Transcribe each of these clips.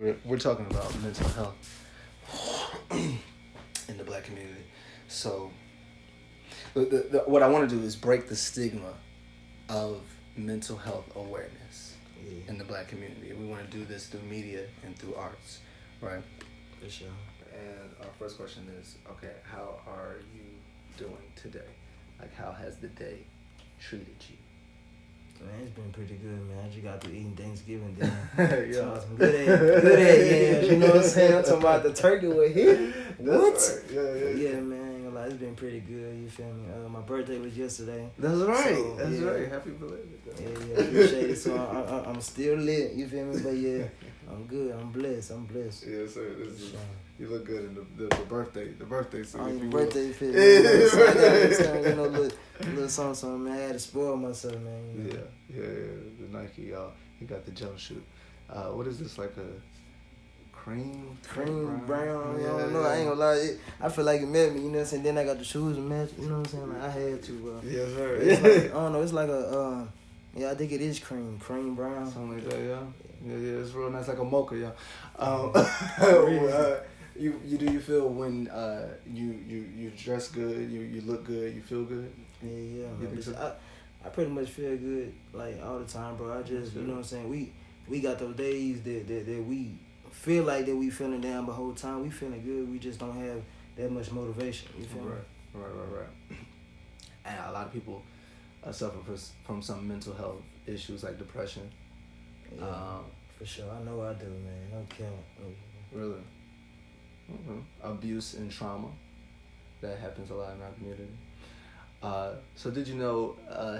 We're talking about mental health in the black community. So, what I want to do is break the stigma of mental health awareness in the black community. We want to do this through media and through arts, right? For sure. And our first question is, okay, how are you doing today? Like, how has the day treated you? Man, it's been pretty good, man. I just got through eating Thanksgiving dinner. Yeah. Some good ass yams, you know what I'm saying? I'm talking about the turkey with here. What? Right. Yeah, man, I ain't gonna lie, it's been pretty good, you feel me? My birthday was yesterday. That's right. So, That's yeah. right. Happy belated. Yeah, appreciate it. So I'm still lit, you feel me? But yeah, I'm good. I'm blessed. Yes, sir. You look good in the birthday suit. On if your you birthday fit, Yeah. man. So I got some, little something, man. I had to spoil myself, man. You know? Yeah. The Nike, he got the jumpsuit. What is this, like a cream brown. Yeah. I don't know. I ain't gonna lie. I feel like it met me. You know what I'm saying? Then I got the shoes to match. You know what I'm saying? Like I had to. Yes, sir. It's like, I don't know. It's like a. Yeah, I think it is cream brown. Something like that, yeah. It's real nice, like a mocha, You feel when you dress good, you look good, you feel good? Yeah, man. I pretty much feel good like all the time, bro. I just you know what I'm saying. We got those days that we feel like that we feeling down, but whole time we feeling good. We just don't have that much motivation. You feel me? Right. And a lot of people suffer from some mental health issues like depression. Yeah, for sure. I know I do, man. No cap. Really? Abuse and trauma. That happens a lot in our community. So did you know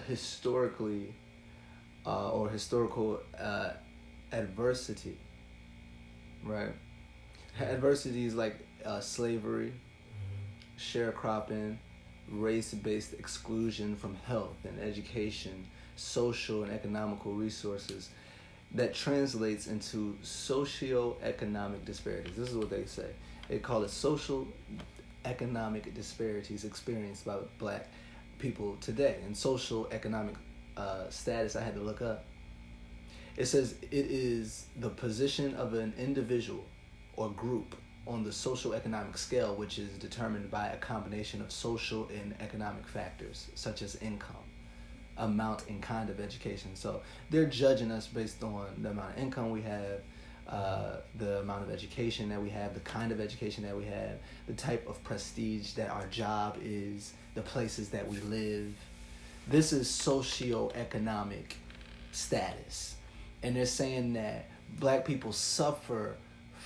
historically or historical adversity, right? Adversities like slavery, sharecropping, race-based exclusion from health and education, social and economical resources, that translates into socio-economic disparities. This is what they say. They call it social economic disparities experienced by black people today. And social economic status, I had to look up. It says it is the position of an individual or group on the social economic scale, which is determined by a combination of social and economic factors, such as income, amount, and kind of education. So they're judging us based on the amount of income we have, the amount of education that we have, the kind of education that we have, the type of prestige that our job is, the places that we live. This is socioeconomic status. And they're saying that black people suffer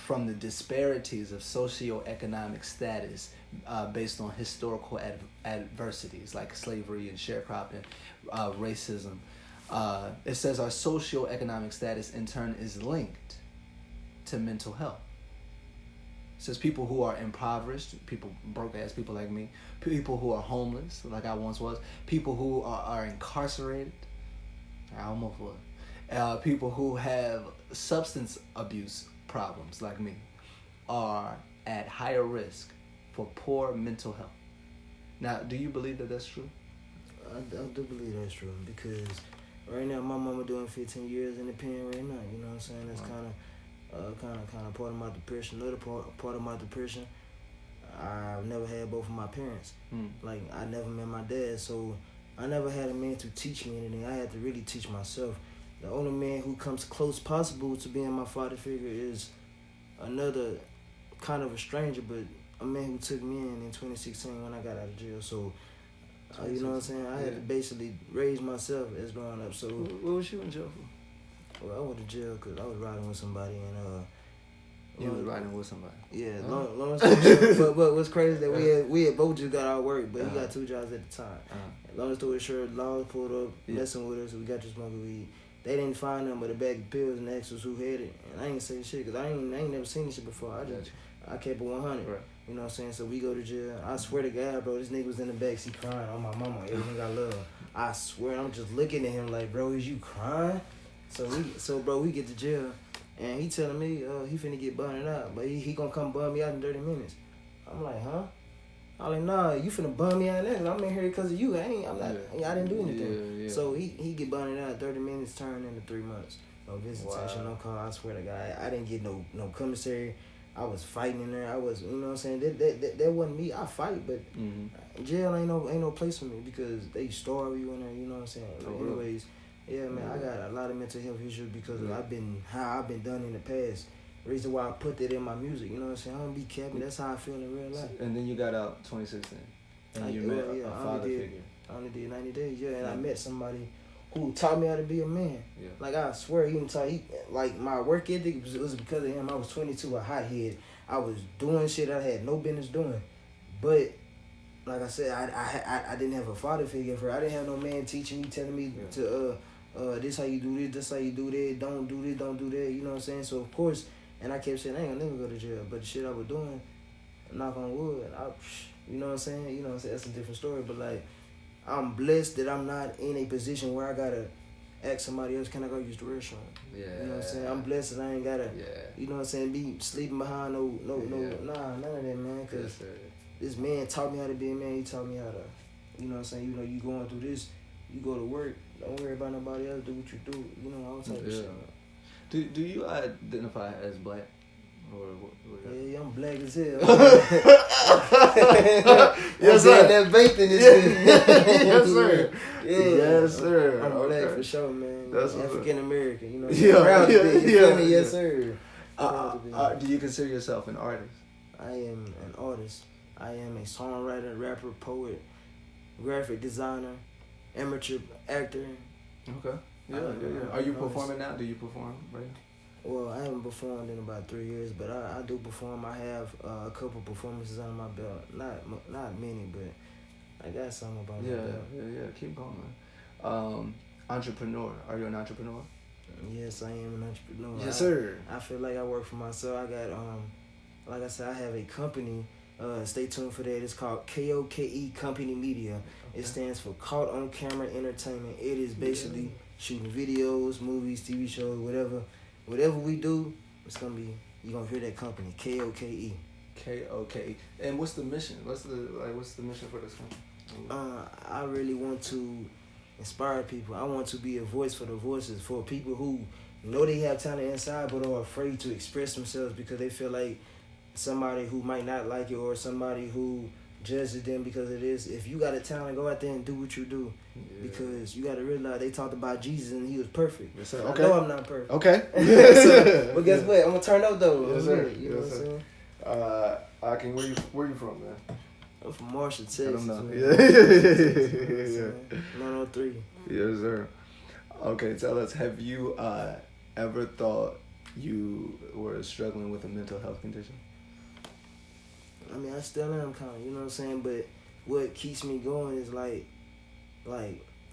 from the disparities of socioeconomic status based on historical adversities like slavery and sharecropping, racism. It says our socioeconomic status in turn is linked to mental health. It says people who are impoverished, people broke ass people like me, people who are homeless like I once was, people who are incarcerated, I almost was, people who have substance abuse problems like me are at higher risk for poor mental health. Now, do you believe that that's true? I do believe that's true because right now my mama doing 15 years in the pen right now. You know what I'm saying? That's kind of part of my depression. Another part of my depression, I've never had both of my parents. Like I never met my dad, so I never had a man to teach me anything. I had to really teach myself. The only man who comes close possible to being my father figure is another kind of a stranger, but a man who took me in 2016 when I got out of jail. So, you know what I'm saying? I had to basically raise myself as growing up. So, what was you in jail for? Well, I went to jail because I was riding with somebody and you was riding with somebody. Yeah, long story short. But what's crazy is that we had both just got our work, but he got two jobs at the time. Long story short, laws pulled up messing with us. We got to smoking weed. They didn't find them but a bag of pills and asked us who had it. And I ain't say shit because I ain't never seen this shit before. I kept it 100. Right. You know what I'm saying? So we go to jail. I swear to God, bro, this nigga was in the backseat crying on my mama. Everything I love. I swear, I'm just looking at him like, bro, is you crying? So bro, we get to jail. And he telling me he finna get burned out. But he gonna come bum me out in 30 minutes. I'm like, huh? I'm like, nah, you finna bum me out there. I'm in here because of you. I didn't do anything. Yeah. So he get burned out 30 minutes, turned into 3 months. no visitation, no call. I swear to God, I didn't get no commissary. I was fighting in there. I was, you know what I'm saying. That wasn't me. I fight, but jail ain't no place for me because they starve you in there. You know what I'm saying. Oh, anyways, yeah, man, I got a lot of mental health issues because of how I've been done in the past. Reason why I put that in my music. You know what I'm saying. I don't be capping. That's how I feel in real life. And then you got out 2016, and you met a father figure. I only did 90 days, and I met somebody who taught me how to be a man. Yeah. Like, I swear, like, my work ethic was because of him. I was 22, a hothead. I was doing shit I had no business doing. But, like I said, I didn't have a father figure for it. I didn't have no man teaching me, telling me to, this how you do this how you do that, don't do this, don't do that, you know what I'm saying? So, of course, and I kept saying, I ain't gonna never go to jail. But the shit I was doing, knock on wood, you know what I'm saying? You know what I'm saying? That's a different story, but, like, I'm blessed that I'm not in a position where I gotta ask somebody else, can I go use the restroom? Yeah. You know what I'm saying? I'm blessed that I ain't gotta, you know what I'm saying, be sleeping behind none of that, man. Cause this man taught me how to be a man. He taught me how to, you know what I'm saying, you know, you going through this, you go to work, don't worry about nobody else, do what you do, you know, all type of shit. Do you identify as black? Yeah, I'm black as hell. Yes, sir. That vape in this Yes, sir. Yeah. Yes, sir. I'm black for sure, man. That's African American, you know. Yeah. Yes, sir. Do you consider yourself an artist? I am an artist. I am a songwriter, rapper, poet, graphic designer, amateur actor. Okay. Yeah. Are you performing now? Do you perform right now? Well, I haven't performed in about 3 years, but I do perform. I have a couple performances under my belt. Not many, but I got some about my belt. Yeah. Keep going. Entrepreneur. Are you an entrepreneur? Yes, I am an entrepreneur. Yes, sir. I feel like I work for myself. I got like I said, I have a company. Stay tuned for that. It's called KOKE Company Media. Okay. It stands for Caught on Camera Entertainment. It is basically shooting videos, movies, TV shows, whatever. Whatever we do, it's gonna be, you're gonna hear that company, KOKE. KOKE. And what's the mission? What's the mission for this company? I really want to inspire people. I want to be a voice for the voices, for people who know they have talent inside but are afraid to express themselves because they feel like somebody who might not like it or somebody who judges them because of this. If you got a talent, go out there and do what you do. Yeah. Because you got to realize they talked about Jesus and he was perfect. Yes, sir. Okay. I know I'm not perfect. Okay. But guess what? I'm going to turn up though. Yes, sir. You know what I'm saying? Where you from, man? I'm from Marshall, Texas. I don't know. Man. Yeah. 903. Yes, sir. Okay, tell us, have you ever thought you were struggling with a mental health condition? I mean, I still am kind of, you know what I'm saying? But what keeps me going is like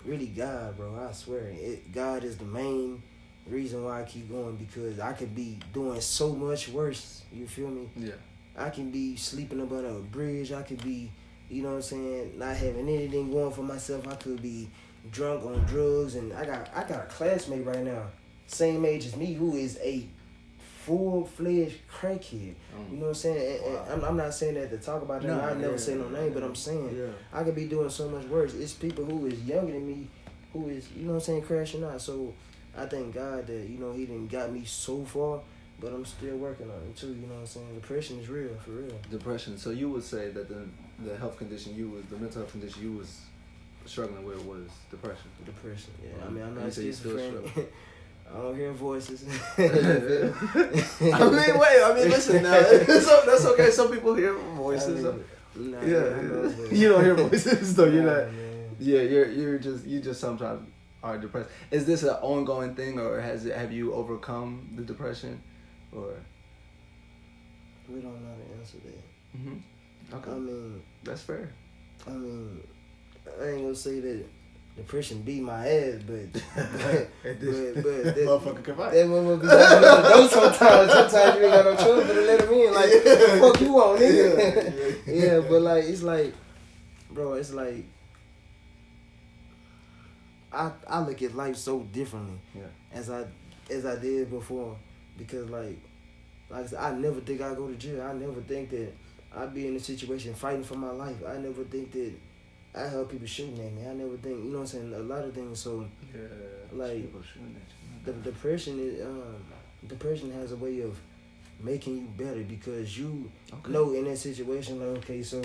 really God, bro. I swear. God is the main reason why I keep going because I could be doing so much worse. You feel me? Yeah. I can be sleeping above a bridge. I could be, you know what I'm saying, not having anything going for myself. I could be drunk on drugs. And I got a classmate right now, same age as me, who is a full-fledged crackhead. You know what I'm saying? And I'm not saying that to talk about them. I never say no name, but I'm saying I could be doing so much worse. It's people who is younger than me who is, you know what I'm saying, crashing out. So I thank God that, you know, he didn't got me so far, but I'm still working on it too, you know what I'm saying? Depression is real, for real. Depression. So you would say that the health condition the mental health condition you was struggling with was depression? Depression, yeah. I mean, I'm not schizophrenic. I don't hear voices. Listen now. That's okay. Some people hear voices. You don't hear voices, though. You're not. Man. Yeah, you just sometimes are depressed. Is this an ongoing thing, or have you overcome the depression, or? We don't know how to answer that. Mm-hmm. Okay. I mean, that's fair. I mean, I ain't gonna say that depression beat my ass, but that motherfucker can fight. That motherfucker be like, sometimes you ain't got no choice but to let him in. Like, what the fuck you want, nigga? Yeah, but like, it's like, bro, it's like, I look at life so differently as I did before, because like I said, I never think I go to jail. I never think that I'd be in a situation fighting for my life. I never think that I help people shooting at me. I never think, you know what I'm saying, a lot of things. So, like, people shooting at you. depression has a way of making you better because you Okay. know in that situation, like, okay, so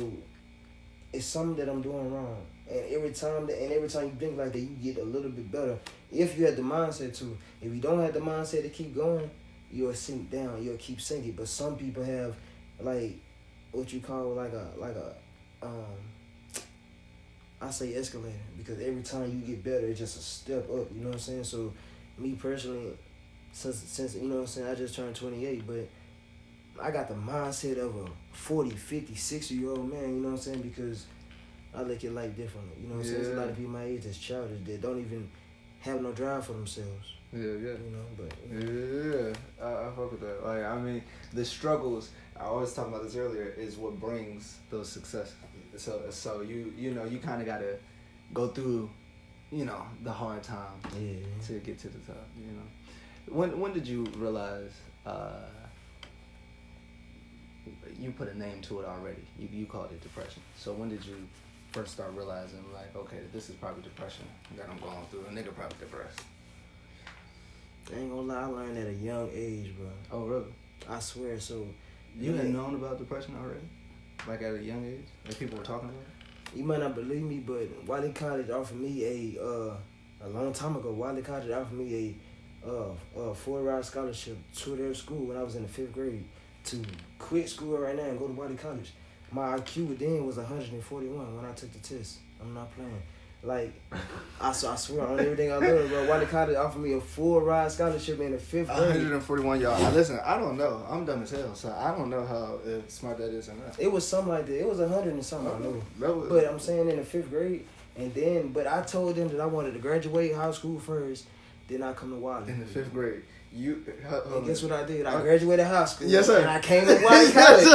it's something that I'm doing wrong. And every time you think like that, you get a little bit better. If you had the mindset to. If you don't have the mindset to keep going, you'll sink down. You'll keep sinking. But some people have, like, what you call like a I say escalator, because every time you get better, it's just a step up. You know what I'm saying? So, me personally, since you know what I'm saying, I just turned 28, but I got the mindset of a 40, 50, 60-year-old man. You know what I'm saying? Because I look at life differently. You know what I'm saying? There's a lot of people my age that's childish that don't even have no drive for themselves. Yeah. You know, but I fuck with that. Like, I mean, the struggles. I was talking about this earlier. Is what brings those successes. So you know you kind of gotta go through, you know, the hard times to get to the top. You know, when did you realize? You put a name to it already. You called it depression. So when did you first start realizing, like, okay, this is probably depression that I'm going through? A nigga probably depressed. I ain't gonna lie, I learned at a young age, bro. Oh, really? I swear. So you had known about depression already, like at a young age, like people were talking about it. You might not believe me, but Wiley College offered me a long time ago. Wiley College offered me a 4-ride scholarship to their school when I was in the 5th grade to quit school right now and go to Wiley College. My IQ then was 141 when I took the test. I'm not playing. Like, I swear on everything I learned, bro. Wiley College offered me a 4-ride scholarship in the 5th grade. 141, y'all. Listen, I don't know. I'm dumb as hell, so I don't know how smart that is or not. It was something like that. It was 100 and something, I know. But I'm saying in the 5th grade, and then, but I told them that I wanted to graduate high school first, then I come to Wiley. In the 5th grade. And guess what I did? I graduated high school. Yes, sir. And I came to Wiley College.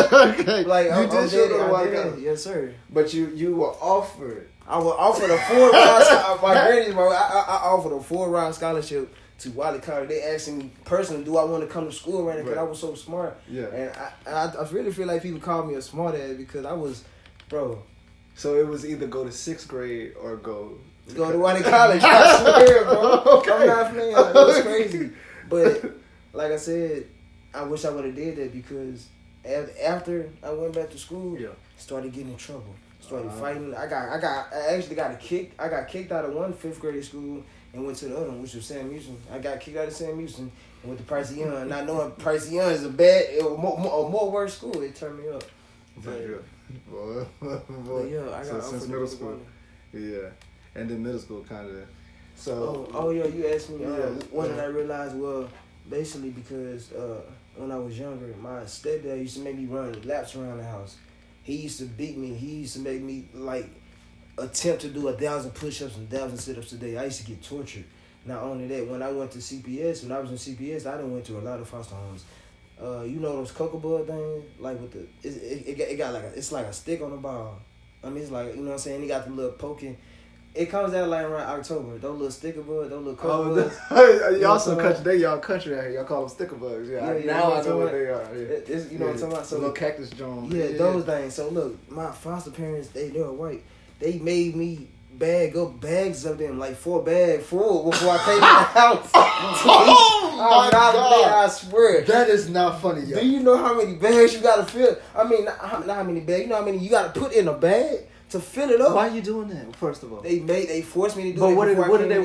Okay. Like, you did show go to Wiley College. Yes, sir. But you were offered. I was offered a 4-ride scholarship. My granny, bro, I offered a 4-ride scholarship to Wiley College. They asked me personally, do I want to come to school right now? Because I was so smart. Yeah. And I really feel like people call me a smart ass because I was, bro. So it was either go to 6th grade or go to Wiley College. I swear, bro. Okay. I'm not playing. Like, it was crazy. But like I said, I wish I would have did that because after I went back to school, started getting in trouble. Started fighting. I actually got kicked. I got kicked out of one 5th grade school and went to the other one, which was Sam Houston. I got kicked out of Sam Houston and went to Pricey Young. Not knowing Pricey Young is a more worse school. It turned me up. Boy. Yeah, I got since middle school. Yeah, and then middle school kind of. So. Yeah. You asked me when did I realize? Well, basically because when I was younger, my stepdad used to make me run laps around the house. He used to beat me. He used to make me like attempt to do 1,000 push-ups and 1,000 sit-ups a day. I used to get tortured. Not only that, when I went to CPS, when I was in CPS, I done went to a lot of foster homes. You know those cocoa bud things, like with the it got like it's like a stick on the ball. I mean, it's like, you know what I'm saying. It got the little poking. It comes out like around October. Those little sticker bugs, those little cocoa bugs. Y'all some country. Y'all country out here. Y'all call them sticker bugs. Yeah. Now I know what they are. Yeah. You know what I'm talking about. So little cactus Jones. Yeah, those things. So look, my foster parents, they were white. They made me bag up bags of them, like 4 bags full before I came in the house. Oh my God! I swear. That is not funny, yo. Do you know how many bags you gotta fill? I mean, not how many bags. You know how many you gotta put in a bag to fill it up? Why are you doing that? First of all, they forced me to do it. But what did they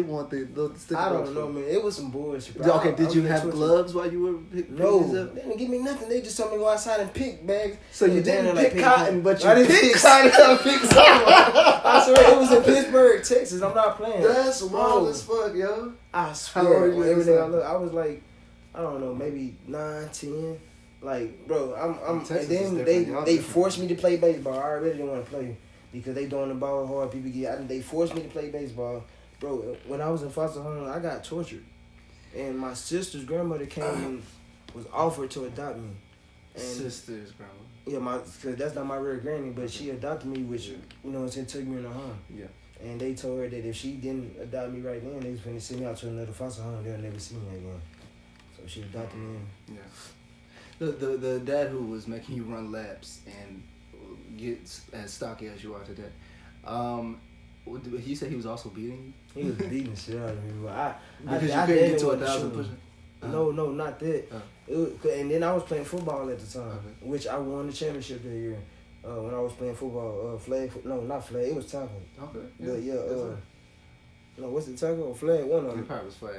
want the sticker? I don't know, man. It was some bullshit. Okay, did you have gloves while you were picking No, these up? they didn't give me nothing. They just told me to go outside and pick bags. So you didn't pick cotton, but you picked cotton. I picked something. I swear, it was in Pittsburgh, Texas. I'm not playing. That's wild as fuck, yo. I swear, everything I look, I was like, I don't know, maybe 9, 10. Like, bro, I'm. And then they forced me to play baseball. I already didn't want to play because they doing the ball hard. People they forced me to play baseball, bro. When I was in foster home, I got tortured, and my sister's grandmother came and was offered to adopt me. And sister's grandma. Yeah, cause that's not my real granny, but she adopted me, which you know what I'm saying, took me in her home. Yeah. And they told her that if she didn't adopt me right then, they was finna send me out to another foster home. They'll never see me again. So she adopted me. Yeah. The dad who was making you run laps and get as stocky as you are today, He said he was also beating you? He was beating the shit out of me. But because you couldn't get to 1,000 pushing. No, not that. It was, and then I was playing football at the time, which I won the championship that year. When I was playing football, not flag. It was tackle. Okay. Yeah. No, what's the tackle or flag? One of them. It probably was flag.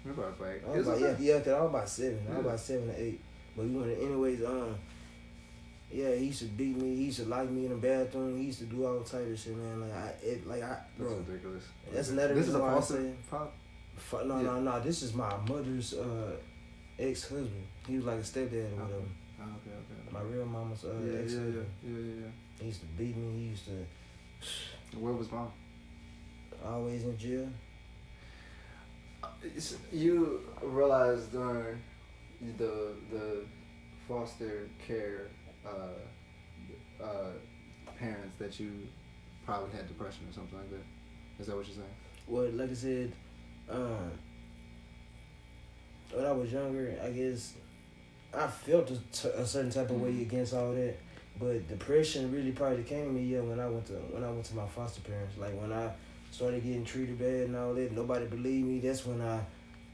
It probably flag. I was cause I was about 7. I was about 7 or 8. But we went anyways. Yeah, he used to beat me. He used to lock me in the bathroom. He used to do all type of shit, man. Bro, that's ridiculous. That's another reason why I say. No. This is my mother's ex-husband. He was like a stepdad or whatever. Okay. My real mama's ex-husband. Yeah. He used to beat me. He used to. Where was mom? Always in jail. You realized during the foster care parents that you probably had depression or something like that. Is that what you're saying? Well, like I said, when I was younger, I guess I felt a certain type of way against all that. But depression really probably came to me when I went to my foster parents. Like when I started getting treated bad and all that, nobody believed me. That's when I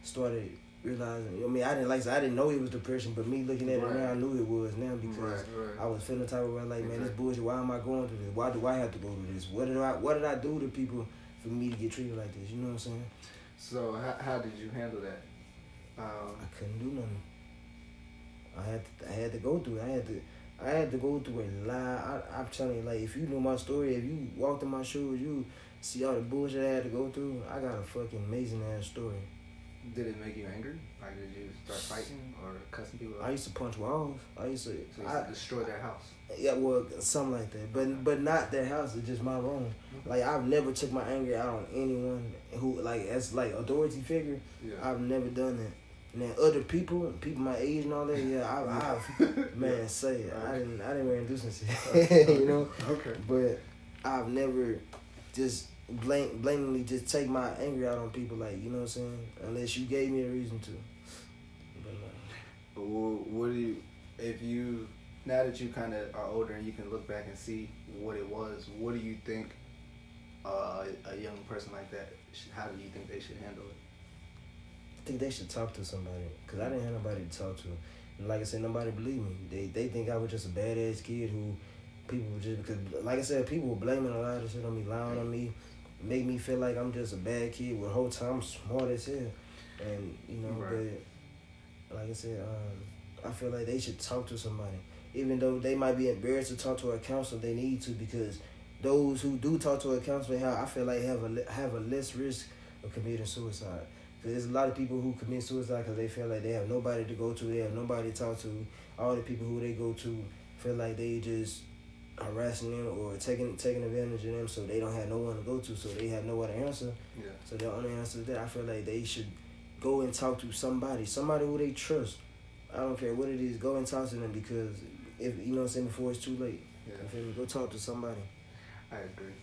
started realizing. I mean, I didn't know it was depression, but me looking at it now, I knew it was now because I was feeling the type of way like, man, this bullshit. Why am I going through this? Why do I have to go through this? What did I do to people for me to get treated like this? You know what I'm saying? So how did you handle that? I couldn't do nothing. I had to go through it. I had to go through a lot. I'm telling you, like, if you knew my story, if you walked in my shoes, you see all the bullshit I had to go through. I got a fucking amazing ass story. Did it make you angry? Like, did you start fighting or cussing people out? I used to punch walls. So you used to destroy their house? Yeah, well, something like that. But not their house. It's just my room. Okay. Like, I've never took my anger out on anyone who, like, as, like, authority figure. Yeah. I've never done that. And then other people my age and all that, I've man, say it. I didn't really do some shit, you know? Okay. But I've never just blatantly just take my anger out on people, like, you know what I'm saying? Unless you gave me a reason to. But what do you, if you, now that you kind of are older and you can look back and see what it was, what do you think a young person like that, how do you think they should handle it? I think they should talk to somebody, because I didn't have nobody to talk to. And like I said, nobody believed me. They think I was just a badass kid who people were just, because like I said, people were blaming a lot of shit on me, lying on me, make me feel like I'm just a bad kid, when the whole time I'm smart as hell. And, you know, but like I said, I feel like they should talk to somebody. Even though they might be embarrassed to talk to a counselor, they need to, because those who do talk to a counselor, I feel like have a less risk of committing suicide. There's a lot of people who commit suicide because they feel like they have nobody to go to, they have nobody to talk to. All the people who they go to feel like they just harassing them or taking advantage of them, so they don't have no one to go to, so they have nowhere to answer. Yeah. So their only answer is that. I feel like they should go and talk to somebody who they trust. I don't care what it is, go and talk to them, because if you know what I'm saying, before it's too late. Yeah. You feel me? Go talk to somebody. I agree.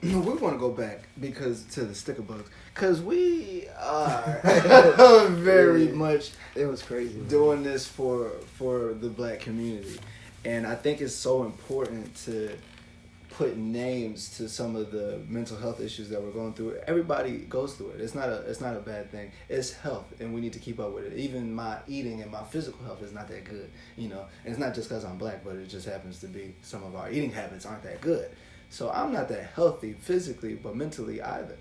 We want to go back to the sticker bugs, because we are very much, it was crazy, doing this for the black community, and I think it's so important to put names to some of the mental health issues that we're going through. Everybody goes through it. It's not a bad thing. It's health, and we need to keep up with it. Even my eating and my physical health is not that good, you know. And it's not just because I'm black, but it just happens to be some of our eating habits aren't that good. So I'm not that healthy physically, but mentally either.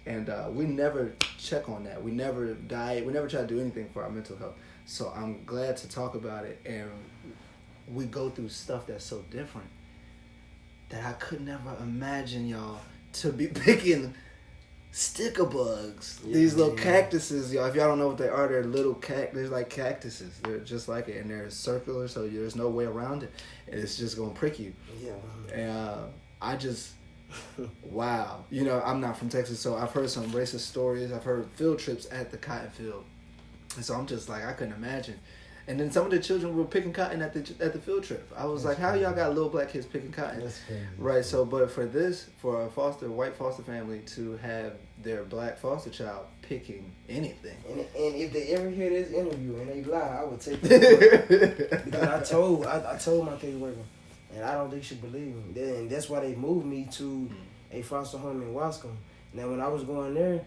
And we never check on that. We never diet. We never try to do anything for our mental health. So I'm glad to talk about it. And we go through stuff that's so different that I could never imagine y'all to be picking sticker bugs. Yeah, these little cactuses, y'all. If y'all don't know what they are, they're little they're like cactuses. They're just like it. And they're circular, so there's no way around it. And it's just going to prick you. Yeah. And I just, wow. You know, I'm not from Texas, so I've heard some racist stories. I've heard field trips at the cotton field. And so I'm just like, I couldn't imagine. And then some of the children were picking cotton at the field trip. I was like, how y'all got little black kids picking cotton? That's crazy. Right, so, but for a white foster family to have their black foster child picking anything. And if they ever hear this interview and they lie, I would take it. Because I told my caseworker, and I don't think she believed me. And that's why they moved me to a foster home in Wascom. Now, when I was going there,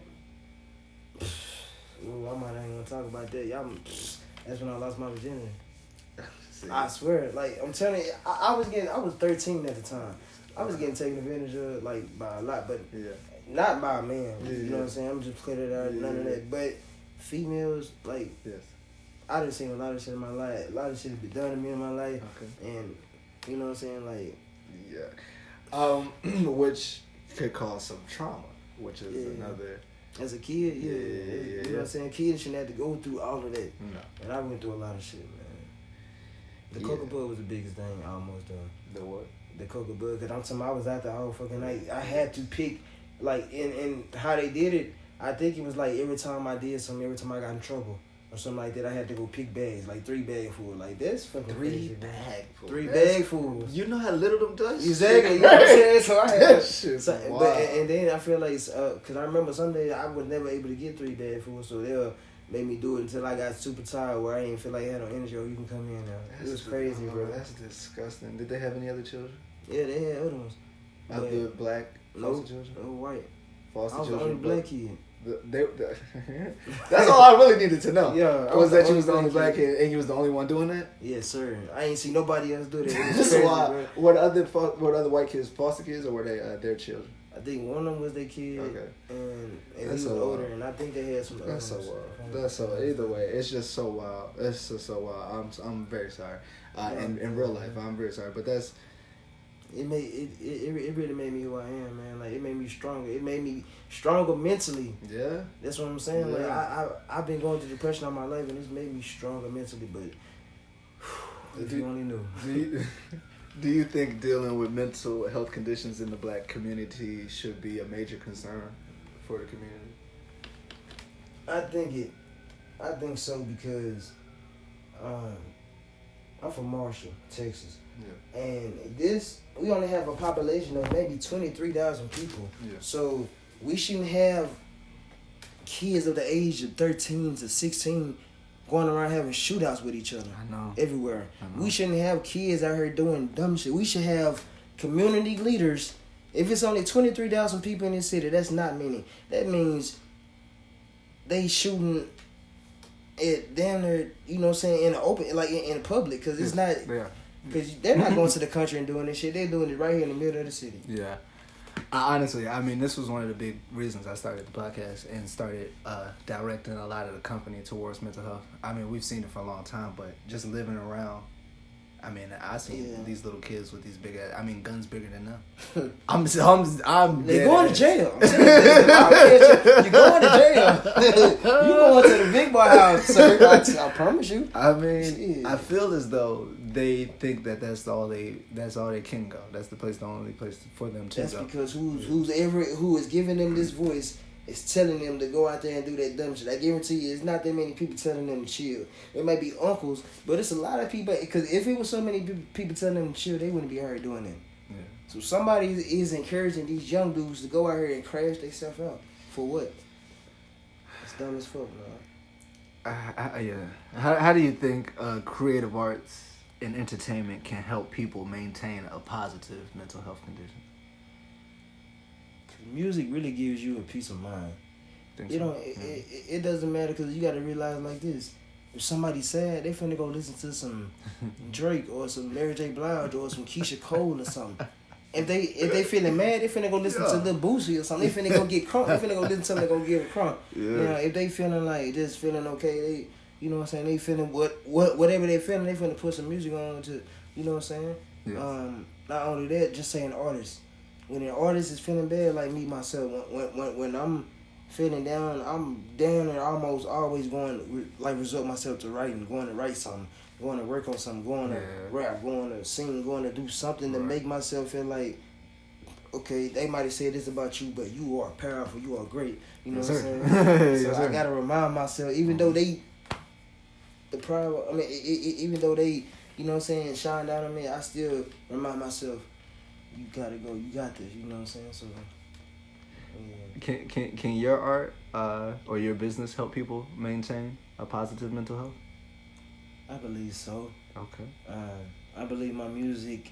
ooh, I might not even talk about that. That's when I lost my virginity. I swear, like I'm telling you, I was 13 at the time. I was getting taken advantage of like by a lot, but not by a man. You know what I'm saying? I'm just clear that out, none of that. But females, like, I done seen a lot of shit in my life. A lot of shit has been done to me in my life, and you know what I'm saying, like, which could cause some trauma, which is another. As a kid, you know what I'm saying? Kids shouldn't have to go through all of that. No. And I went through a lot of shit, man. The coca bud was the biggest thing I almost done. The what? The coca bud, because I'm talking, I was out the whole fucking night. I had to pick, like, in how they did it, I think it was like every time I did something, every time I got in trouble or something like that, I had to go pick bags, like 3 bag full. Like, that's fucking crazy. 3 bag full. You know how little them does? Exactly. You know what I'm saying? So I had wow. But, and then I feel like, because I remember some days I was never able to get 3 bag full, so they'll make me do it until I got super tired where I didn't feel like I had no energy. Or you can come in now. It was crazy, bro. That's disgusting. Did they have any other children? Yeah, they had other ones. Other black foster children? No white. Foster I was children. the only black kid. That's all I really needed to know. Yeah, was that you was the only black kid and you was the only one doing that? Yes, sir. I ain't see nobody else do that. Just a lot. Were other white kids foster kids or were they their children? I think one of them was their kid, and he was older, and I think they had some. That's so wild. That's so. Either way, it's just so wild. It's just so wild. I'm very sorry. In real life, I'm very sorry, but that's. It really made me who I am, man. Like, it made me stronger. It made me stronger mentally. Yeah. That's what I'm saying. Yeah. Like, I've been going through depression all my life, and it's made me stronger mentally. But if you only knew. Do you think dealing with mental health conditions in the black community should be a major concern for the community? I think so because I'm from Marshall, Texas. Yeah. And we only have a population of maybe 23,000 people. Yeah. So we shouldn't have kids of the age of 13 to 16 going around having shootouts with each other. I know. Everywhere. I know. We shouldn't have kids out here doing dumb shit. We should have community leaders. If it's only 23,000 people in this city, that's not many. That means they shooting it down there, you know what I'm saying, in the open, like in public, because it's not... Yeah. Because they're not going to the country and doing this shit. They're doing it right here in the middle of the city. Yeah. Honestly, I mean, this was one of the big reasons I started the podcast and started directing a lot of the company towards mental health. I mean, we've seen it for a long time, but just living around, I mean, I seen these little kids with these big ass, I mean, guns bigger than them. They're going to jail. You're going to jail. You going to the big boy house, sir. I promise you. I mean, I feel as though they think that that's all they can go. That's the only place for them to go. That's because who is giving them this voice is telling them to go out there and do that dumb shit. I guarantee you, it's not that many people telling them to chill. It might be uncles, but it's a lot of people. Because if it was so many people telling them to chill, they wouldn't be out doing that. Yeah. So somebody is encouraging these young dudes to go out here and crash themselves out. For what? It's dumb as fuck, man. Yeah. How do you think creative arts and entertainment can help people maintain a positive mental health condition? Music really gives you a peace of mind. It doesn't matter because you got to realize like this. If somebody's sad, they finna go listen to some Drake or some Mary J. Blige or some Keisha Cole or something. If they feeling mad, they finna go listen to Lil Boosie or something. They finna go get crunk. They finna go listen to them, they go get a crunk. Yeah. Now, if they feeling like just feeling okay, they, you know what I'm saying, they feeling whatever they feeling, they finna put some music on to, you know what I'm saying? Yeah. Not only that, just saying artists. When an artist is feeling bad, like me myself, when I'm feeling down, I'm down and almost always going resort myself to writing, going to write something, going to work on something, going to rap, going to sing, going to do something to make myself feel like, okay, they might have said this about you, but you are powerful, you are great. You know what I'm saying? So I gotta remind myself, even though even though they, you know what I'm saying, shine down on me, I still remind myself, you gotta go, you got this, you know what I'm saying? So Can your art or your business help people maintain a positive mental health? I believe so. Okay. I believe my music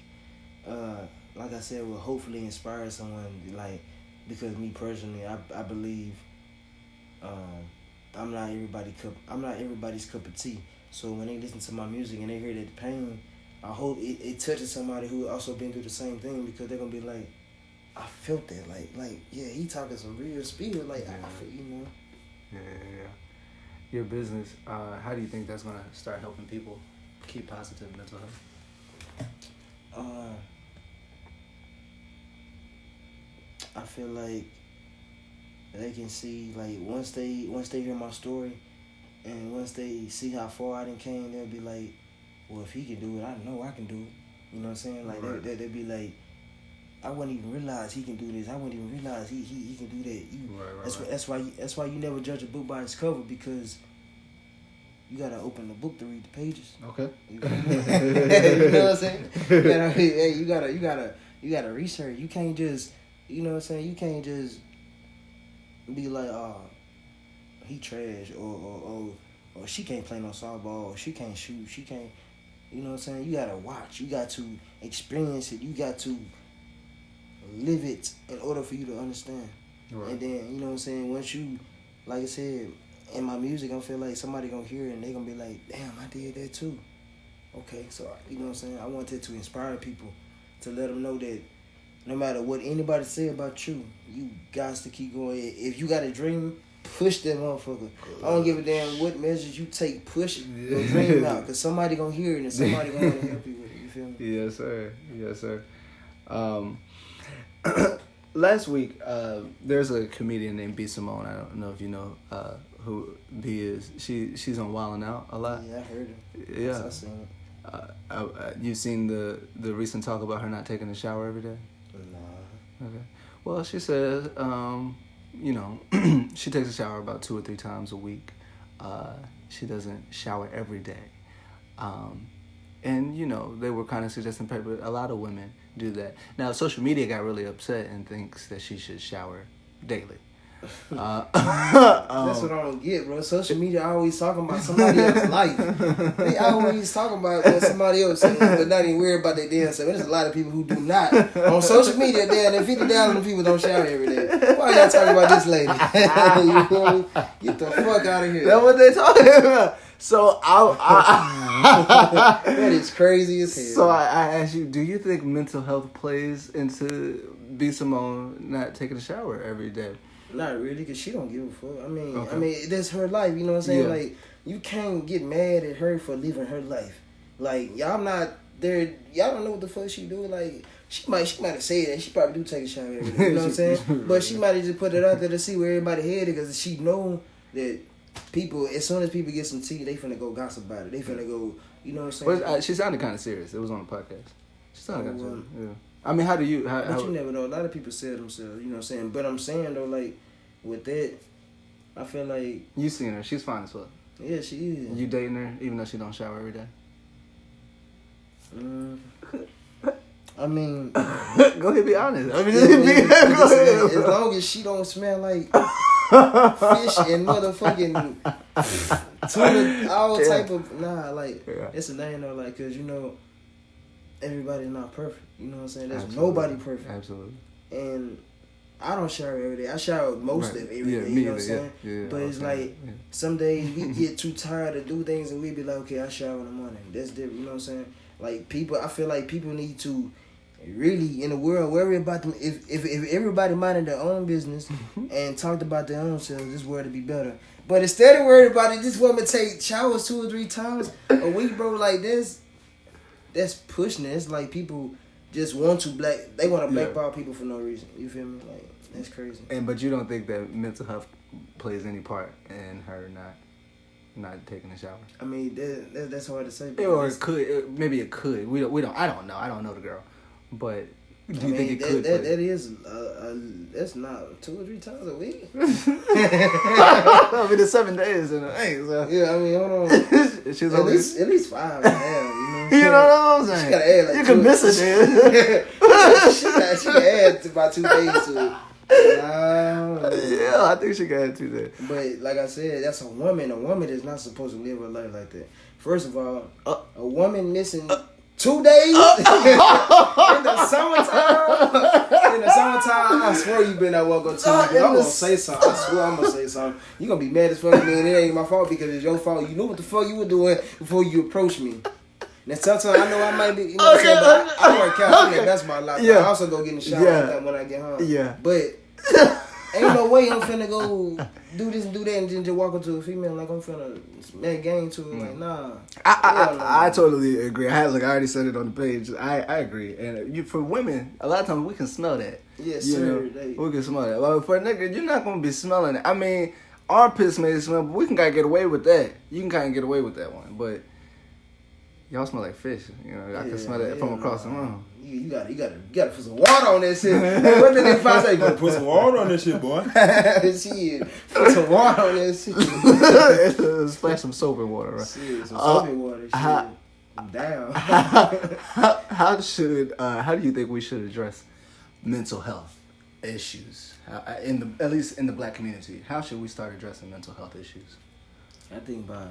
like I said, will hopefully inspire someone. Like, because me personally, I believe I'm not everybody's cup of tea. So when they listen to my music and they hear that pain, I hope it touches somebody who also been through the same thing, because they're gonna be like, I felt that, like yeah, he talking some real spirit, like I feel, you know. Yeah. Your business, how do you think that's gonna start helping people keep positive mental health? I feel like they can see, like, once they hear my story, and once they see how far I done came, they'll be like, well, if he can do it, I know I can do it. You know what I'm saying? Like, right. They'll be like, I wouldn't even realize he can do this. I wouldn't even realize he can do that. That's why you never judge a book by its cover, because you gotta open the book to read the pages. Okay. You know what I'm saying? You gotta research. You can't just, you know what I'm saying? You can't just be like, oh, he trash, or she can't play no softball, or she can't shoot, she can't, you know what I'm saying? You gotta watch, you got to experience it, you got to live it in order for you to understand. Right. And then, you know what I'm saying, once you, like I said, in my music, I feel like somebody gonna hear it and they gonna be like, damn, I did that too. Okay, so, you know what I'm saying, I wanted to inspire people, to let them know that no matter what anybody say about you, you got to keep going. If you got a dream, push that motherfucker. I don't give a damn what measures you take, push your dream out, because somebody gonna hear it and somebody gonna want to help you with it. You feel me? Yes, sir. Last week, there's a comedian named B. Simone. I don't know if you know who B is. She's on Wildin' Out a lot. Yeah, I heard her. Yeah, I seen it. You've seen the recent talk about her not taking a shower every day? Nah. Okay. Well, she says, you know, she takes a shower about 2 or 3 times a week. She doesn't shower every day. And, you know, they were kind of suggesting a lot of women do that. Now, social media got really upset and thinks that she should shower daily. That's what I don't get, bro. Social media always talking about somebody else's life. They always talking about what somebody else saying, but not even worried about their damn self. There's a lot of people who do not. On social media, damn, 50,000 people don't shower every day. Why y'all talking about this lady? You feel me? Get the fuck out of here. That's what they talking about. So that is crazy as hell. So I asked you, do you think mental health plays into B. Simone not taking a shower every day? Not really, because she don't give a fuck. I mean, that's her life, you know what I'm saying? Yeah. Like, you can't get mad at her for living her life. Like, y'all not there, y'all don't know what the fuck she do. Like, she might have said that. She probably do take a shower every day, you know what I'm saying? But she might have just put it out there to see where everybody headed, because she know that people, as soon as people get some tea, they finna go gossip about it. They finna go, you know what I'm saying? Well, she sounded kind of serious. It was on a podcast. She sounded kind of serious, yeah. I mean, how do you... But you never know. A lot of people say themselves, you know what I'm saying? But I'm saying, though, like, with that, I feel like... You seen her. She's fine as well. Yeah, she is. You dating her, even though she don't shower every day? I mean... Go ahead, be honest. I mean, go ahead. As long as she don't smell like fish and motherfucking tuna, all type of... Nah, like, it's a name, though, like, because, you know, everybody's not perfect. You know what I'm saying? There's nobody perfect. Absolutely. And I don't shower every day. I shower most of every day. You know what I'm saying? Yeah, but it's like some days we get too tired to do things and we be like, okay, I shower in the morning. That's different. You know what I'm saying? Like people, I feel like people need to really in the world worry about them. If everybody minded their own business and talked about their own selves, this world would be better. But instead of worried about it, this woman take showers 2 or 3 times a week, bro. Like this. That's pushing it. It's like people just want to blackball people for no reason. You feel me? Like that's crazy. But you don't think that mental health plays any part in her not taking a shower? I mean, that's hard to say. Or it could. Maybe it could. We don't. I don't know. I don't know the girl. But do you think it could? That is that's not 2 or 3 times a week. I mean, it's 7 days in a week. So. Yeah, I mean, hold on. She's at least 5 and a half. You know what I'm saying? She gotta add like you can miss it, dude. she can add about 2 days to it. Yeah, I think she can add 2 days. But like I said, that's a woman. A woman is not supposed to live her life like that. First of all, a woman missing 2 days. In the summertime, I swear you been at work on 2 days. I'm gonna say something. I swear I'm gonna say something. You gonna be mad as fuck at me, and it ain't my fault because it's your fault. You knew what the fuck you were doing before you approached me. Now sometimes I know I might be, you know what I'm saying, but I work out. Okay. That's my life. Yeah. I also go get in the shower when I get home. Yeah. But ain't no way I'm finna go do this and do that and then just walk up to a female like I'm finna make game to it. Like, nah. I totally agree. I already said it on the page. I agree. And for women, a lot of times we can smell that. Yes, sir. We can smell that. But for a nigga, you're not gonna be smelling it. I mean, armpits may smell, but we can kind of get away with that. You can kind of get away with that one, but y'all smell like fish. You know, I can smell that from across the room. You gotta put some water on that shit. Hey, what did they find? Say, you gotta put some water on that shit, boy. Shit, put some water on that shit. Splash some soap and water, right? Shit, some soap and water. Shit. Damn. How do you think we should address mental health issues at least in the black community? How should we start addressing mental health issues? I think by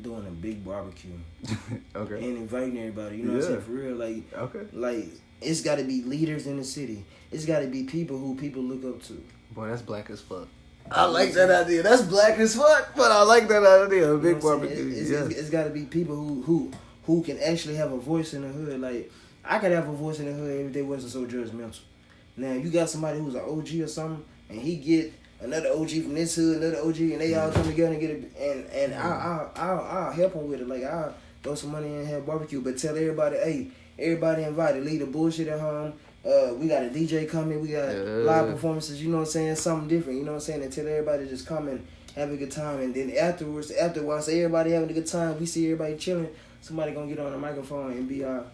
doing a big barbecue. Okay. And inviting everybody. You know what I'm saying? For real. Like it's gotta be leaders in the city. It's gotta be people who people look up to. Boy, that's black as fuck. I like that idea. That's black as fuck, but I like that idea. A big barbecue. It's gotta be people who can actually have a voice in the hood. Like I could have a voice in the hood if they wasn't so judgmental. Now you got somebody who's an OG or something and he get another OG from this hood, another OG, and they all come together and get it. And I'll help them with it. Like I'll throw some money and have barbecue, but tell everybody, hey, everybody invited. Leave the bullshit at home. We got a DJ coming. We got live performances. You know what I'm saying? Something different. You know what I'm saying? And tell everybody just come and have a good time. And then afterwards, once everybody having a good time, we see everybody chilling. Somebody gonna get on the microphone and be our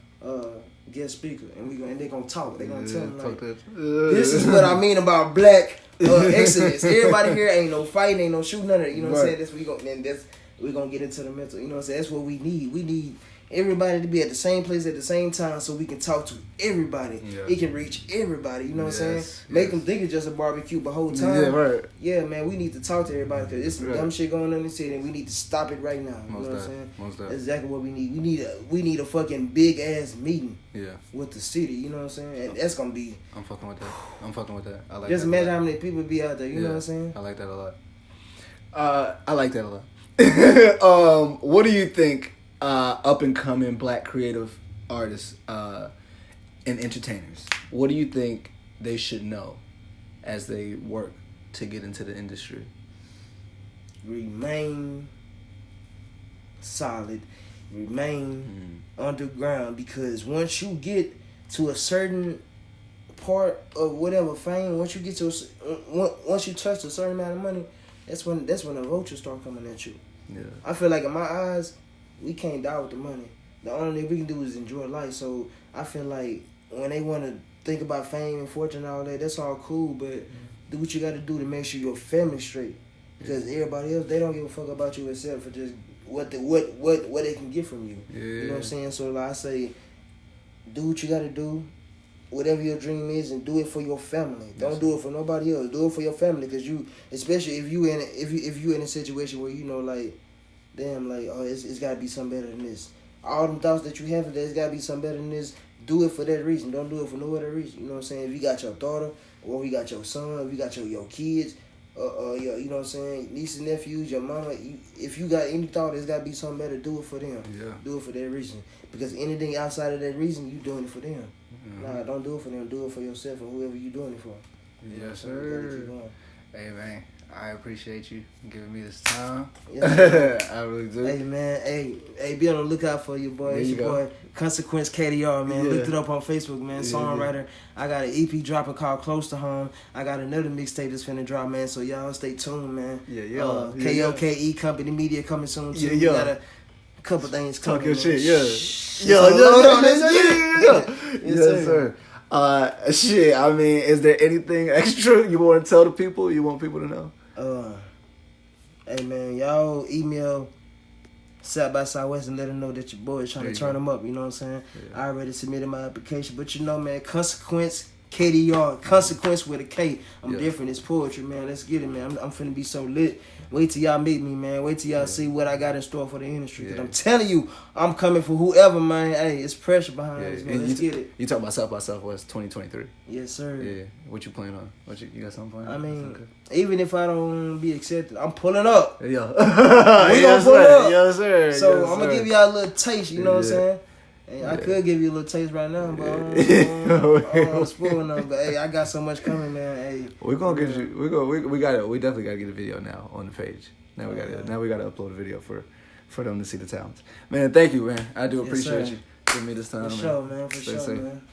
guest speaker, and they gonna talk. They gonna tell them like, this is what I mean about black. Excellence. Everybody here ain't no fighting, ain't no shooting, none of it. You know what I'm saying? We gonna get into the mental. You know what I'm saying? That's what we need. We need everybody to be at the same place at the same time so we can talk to everybody. Yeah. It can reach everybody. You know what I'm saying? Make them think it's just a barbecue, but whole time. Yeah, right. Yeah, man, we need to talk to everybody because there's some dumb shit going on in the city and we need to stop it right now. You know what I'm saying? That's exactly what we need. We need a fucking big ass meeting. Yeah. With the city. You know what I'm saying? And that's gonna be. I'm fucking with that. I like. Just that imagine how many people be out there. You know what I'm saying? I like that a lot. I like that a lot. What do you think? Up and coming black creative artists and entertainers, what do you think they should know as they work to get into the industry? Remain solid, remain underground, because once you get to a certain part of whatever fame, once you get to once you touch a certain amount of money, that's when the vultures start coming at you. Yeah. I feel like in my eyes, we can't die with the money. The only thing we can do is enjoy life. So I feel like when they want to think about fame and fortune and all that, that's all cool. But do what you got to do to make sure your family's straight. Because everybody else, they don't give a fuck about you except for just what they can get from you. Yeah. You know what I'm saying? So like I say, do what you got to do, whatever your dream is, and do it for your family. Don't do it for nobody else. Do it for your family. Because you, especially if you in a situation where you know like. Damn, like, oh, it's got to be something better than this. All them thoughts that you have, there's got to be something better than this. Do it for that reason. Don't do it for no other reason. You know what I'm saying? If you got your daughter, or you got your son, if you got your kids, your, you know what I'm saying, nieces and nephews, your mama, if you got any thought, there's got to be something better. Do it for them. Yeah. Do it for that reason. Because anything outside of that reason, you doing it for them. Mm-hmm. Nah, don't do it for them. Do it for yourself and whoever you doing it for. Yes, sir. Hey, man. I appreciate you giving me this time. Yes, I really do. Hey, man. Hey, be on the lookout for your boy. It's your boy, Consequence KDR, man. Yeah. Looked it up on Facebook, man. Songwriter. Yeah. I got an EP dropping called Close to Home. I got another mixtape that's finna drop, man. So y'all stay tuned, man. KOKE Company Media coming soon, too. We got a couple things coming. Talk your shit, Yes, sir. Shit, I mean, is there anything extra you want to tell the people? You want people to know? Hey man, y'all email South by Southwest and let them know that your boy is trying to turn them up. You know what I'm saying? Yeah. I already submitted my application, but you know, man, Consequence KDR, consequence with a K. I'm different. It's poetry, man. Let's get it, man. I'm finna be so lit. Wait till y'all meet me, man. Wait till y'all see what I got in store for the industry. Cause I'm telling you, I'm coming for whoever, man. Hey, it's pressure behind this, man. Let's get it. You talk about South by Southwest 2023. Yes, sir. Yeah. What you plan on? You got something planned? I mean, even if I don't be accepted, I'm pulling up. Yeah. We gonna pull up. Yes, sir. So I'm gonna give y'all a little taste. You know what I'm saying? Hey, I could give you a little taste right now, but I don't want to spoil nothing. But hey, I got so much coming, man. Hey, we're gonna get you. We definitely gotta get a video now on the page. Now we gotta upload a video for them to see the talents. Man, thank you, man. I do appreciate you giving me this time. For sure, man. For sure, man.